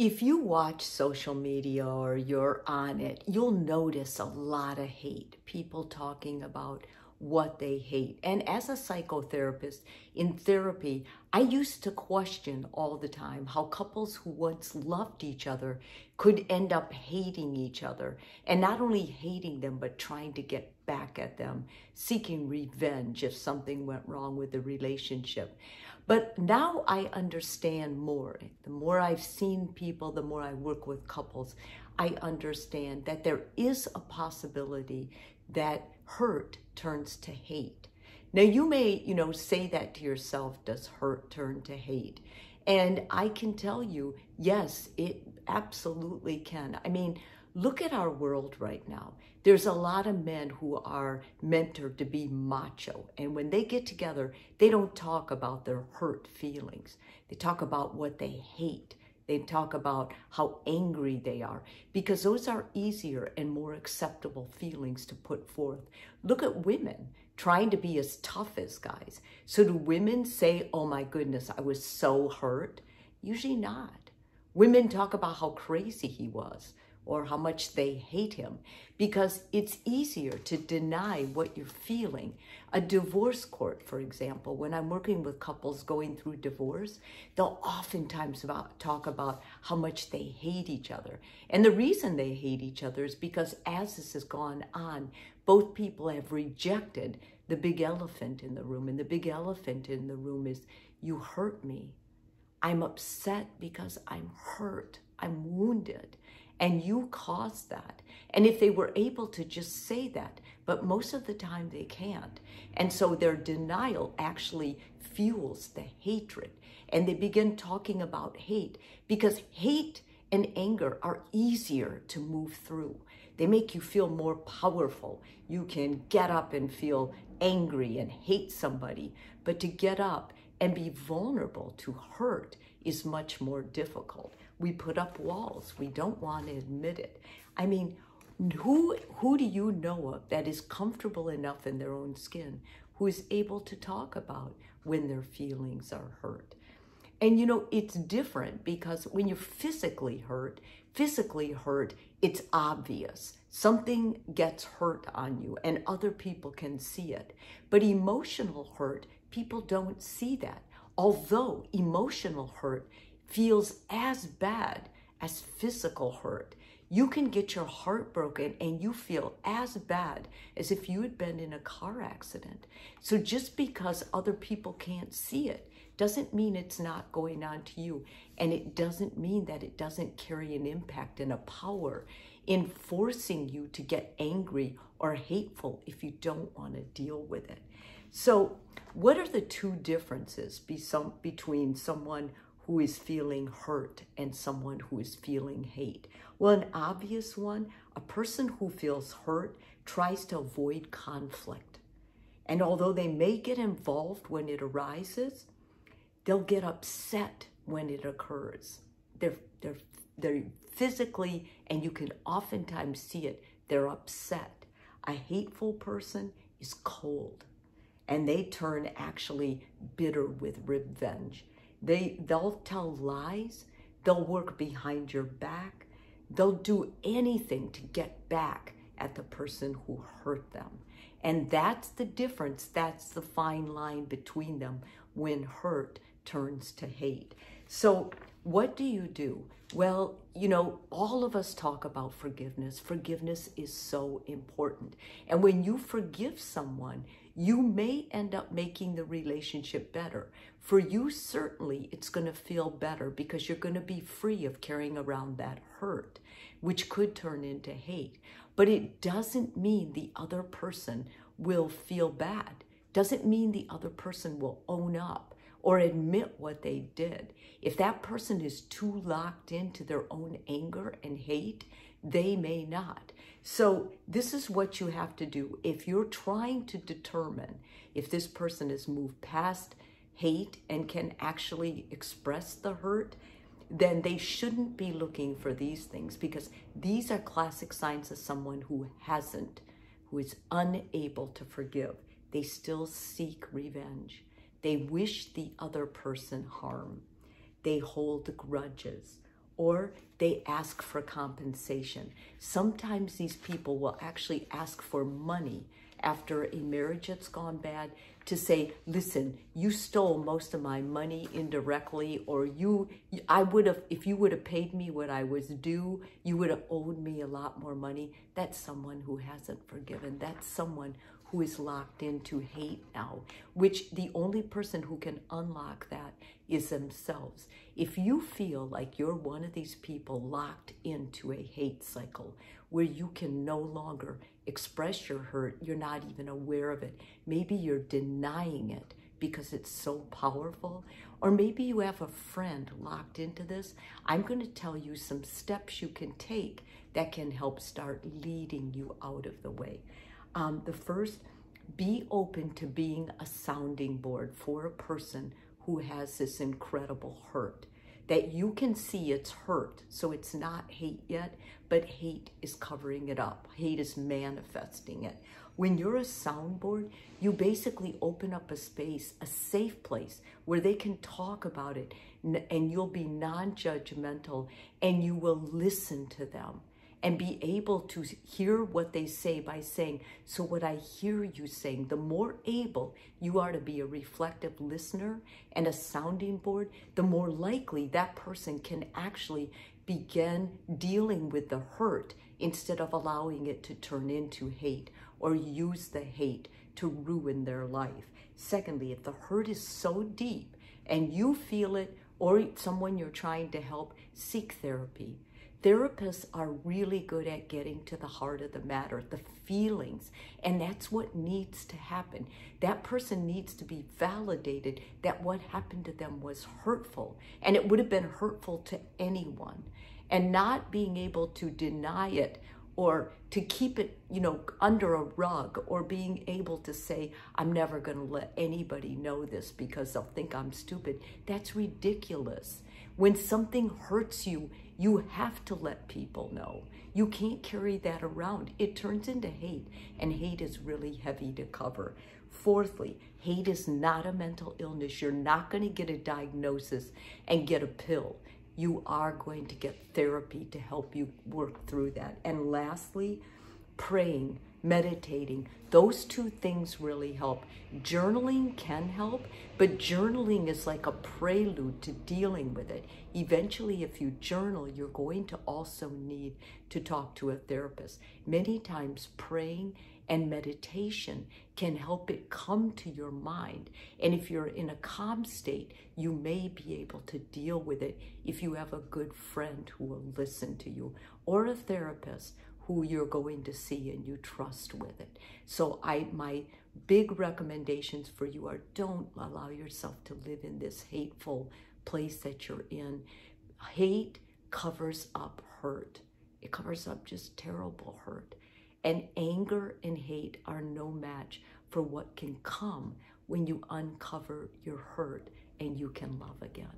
If you watch social media or you're on it, you'll notice a lot of hate. People talking about what they hate. And as a psychotherapist in therapy, I used to question all the time how couples who once loved each other could end up hating each other. And not only hating them, but trying to get back at them, seeking revenge if something went wrong with the relationship. But now I understand more. The more I've seen people, the more I work with couples, I understand that there is a possibility that hurt turns to hate. Now you may, say that to yourself, does hurt turn to hate? And I can tell you, yes, it absolutely can. I mean, look at our world right now. There's a lot of men who are mentored to be macho. And when they get together, they don't talk about their hurt feelings. They talk about what they hate. They talk about how angry they are, because those are easier and more acceptable feelings to put forth. Look at women trying to be as tough as guys. So do women say, oh my goodness, I was so hurt? Usually not. Women talk about how crazy he was, or how much they hate him, because it's easier to deny what you're feeling. A divorce court, for example, when I'm working with couples going through divorce, they'll oftentimes talk about how much they hate each other. And the reason they hate each other is because as this has gone on, both people have rejected the big elephant in the room. And the big elephant in the room is, you hurt me. I'm upset because I'm hurt. I'm wounded. And you caused that. And if they were able to just say that, but most of the time they can't. And so their denial actually fuels the hatred. And they begin talking about hate, because hate and anger are easier to move through. They make you feel more powerful. You can get up and feel angry and hate somebody, but to get up and be vulnerable to hurt is much more difficult. We put up walls. We don't want to admit it. I mean, who do you know of that is comfortable enough in their own skin, who is able to talk about when their feelings are hurt? And it's different, because when you're physically hurt, it's obvious. Something gets hurt on you and other people can see it. But emotional hurt, people don't see that. Although emotional hurt feels as bad as physical hurt. You can get your heart broken and you feel as bad as if you had been in a car accident. So just because other people can't see it doesn't mean it's not going on to you. And it doesn't mean that it doesn't carry an impact and a power in forcing you to get angry or hateful if you don't want to deal with it. So what are the two differences between someone who is feeling hurt and someone who is feeling hate? Well, an obvious one, a person who feels hurt tries to avoid conflict. And although they may get involved when it arises, they'll get upset when it occurs. They're physically, and you can oftentimes see it, they're upset. A hateful person is cold, and they turn actually bitter with revenge. They'll tell lies, they'll work behind your back, they'll do anything to get back at the person who hurt them. And that's the difference, that's the fine line between them when hurt turns to hate. So what do you do? Well, all of us talk about forgiveness. Forgiveness is so important. And when you forgive someone, you may end up making the relationship better. For you, certainly, it's going to feel better because you're going to be free of carrying around that hurt, which could turn into hate. But it doesn't mean the other person will feel bad. Doesn't mean the other person will own up or admit what they did. If that person is too locked into their own anger and hate, they may not. So this is what you have to do. If you're trying to determine if this person has moved past hate and can actually express the hurt, then they shouldn't be looking for these things, because these are classic signs of someone who is unable to forgive. They still seek revenge. They wish the other person harm. They hold grudges, or they ask for compensation. Sometimes these people will actually ask for money after a marriage that's gone bad to say, listen, you stole most of my money indirectly, or if you would have paid me what I was due, you would have owed me a lot more money. That's someone who hasn't forgiven. That's someone who is locked into hate now, which the only person who can unlock that is themselves. If you feel like you're one of these people locked into a hate cycle where you can no longer express your hurt, you're not even aware of it. Maybe you're denying it because it's so powerful, or maybe you have a friend locked into this. I'm going to tell you some steps you can take that can help start leading you out of the way. The first, be open to being a sounding board for a person who has this incredible hurt. That you can see it's hurt, so it's not hate yet, but hate is covering it up. Hate is manifesting it. When you're a soundboard, you basically open up a space, a safe place where they can talk about it, and you'll be non-judgmental, and you will listen to them and be able to hear what they say by saying, so what I hear you saying, the more able you are to be a reflective listener and a sounding board, the more likely that person can actually begin dealing with the hurt instead of allowing it to turn into hate or use the hate to ruin their life. Secondly, if the hurt is so deep and you feel it, or someone you're trying to help, seek therapy. Therapists are really good at getting to the heart of the matter, the feelings, and that's what needs to happen. That person needs to be validated that what happened to them was hurtful, and it would have been hurtful to anyone. And not being able to deny it or to keep it, under a rug, or being able to say, I'm never going to let anybody know this because they'll think I'm stupid. That's ridiculous. When something hurts you, you have to let people know. You can't carry that around. It turns into hate, and hate is really heavy to cover. Fourthly, hate is not a mental illness. You're not going to get a diagnosis and get a pill. You are going to get therapy to help you work through that. And lastly, praying, meditating, those two things really help. Journaling can help, but journaling is like a prelude to dealing with it. Eventually, if you journal, you're going to also need to talk to a therapist. Many times, praying and meditation can help it come to your mind. And if you're in a calm state, you may be able to deal with it if you have a good friend who will listen to you, or a therapist who you're going to see and you trust with it. So my big recommendations for you are, don't allow yourself to live in this hateful place that you're in. Hate covers up hurt. It covers up just terrible hurt. And anger and hate are no match for what can come when you uncover your hurt and you can love again.